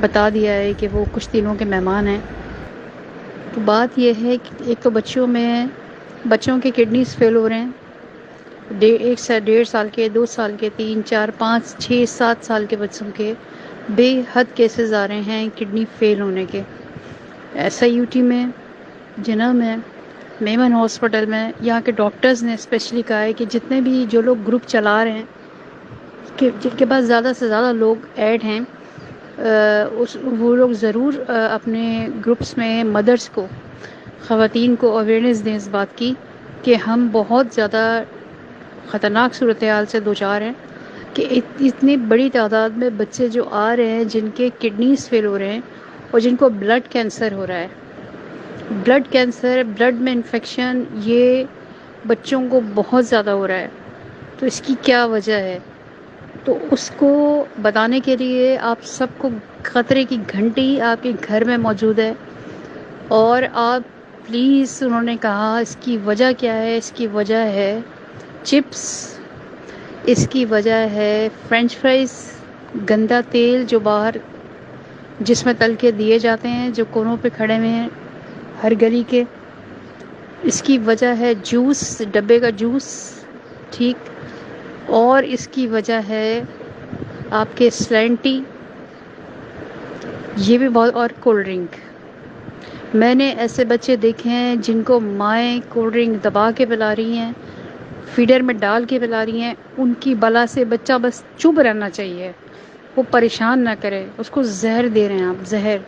بتا دیا ہے کہ وہ کچھ دنوں کے مہمان ہیں۔ تو بات یہ ہے کہ ایک تو بچوں کے کڈنیز فیل ہو رہے ہیں، 1.5 سال کے، 2 سال کے، 3 4 5 6 7 سال کے بچوں کے بے حد کیسز آ رہے ہیں کڈنی فیل ہونے کے۔ SIUT میں، جنہ میں، میمن ہاسپٹل میں، یہاں کے ڈاکٹرز نے اسپیشلی کہا ہے کہ جتنے بھی جو لوگ گروپ چلا رہے ہیں کہ جن کے پاس زیادہ سے زیادہ لوگ ایڈ ہیں، وہ لوگ ضرور اپنے گروپس میں مدرس کو، خواتین کو اویئرنیس دیں اس بات کی کہ ہم بہت زیادہ خطرناک صورتحال سے دوچار ہیں کہ اتنی بڑی تعداد میں بچے جو آ رہے ہیں جن کے کڈنیز فیل ہو رہے ہیں اور جن کو بلڈ کینسر ہو رہا ہے۔ بلڈ کینسر، بلڈ میں انفیکشن، یہ بچوں کو بہت زیادہ ہو رہا ہے۔ تو اس کی کیا وجہ ہے؟ تو اس کو بتانے کے لیے آپ سب کو خطرے کی گھنٹی آپ کے گھر میں موجود ہے، اور آپ پلیز، انہوں نے کہا اس کی وجہ کیا ہے؟ اس کی وجہ ہے چپس، اس کی وجہ ہے فرینچ فرائز، گندا تیل جو باہر جس میں تل کے دیے جاتے ہیں، جو کونوں پہ کھڑے ہوئے ہیں ہر گلی کے۔ اس کی وجہ ہے جوس، ڈبے کا جوس، ٹھیک، اور اس کی وجہ ہے آپ کے سلینٹی، یہ بھی بہت، اور کولڈ ڈرنک۔ میں نے ایسے بچے دیکھے ہیں جن کو مائیں کولڈ ڈرنک دبا کے پلا رہی ہیں، فیڈر میں ڈال کے پلا رہی ہیں۔ ان کی بلا سے بچہ بس چپ رہنا چاہیے، وہ پریشان نہ کرے، اس کو زہر دے رہے ہیں آپ، زہر۔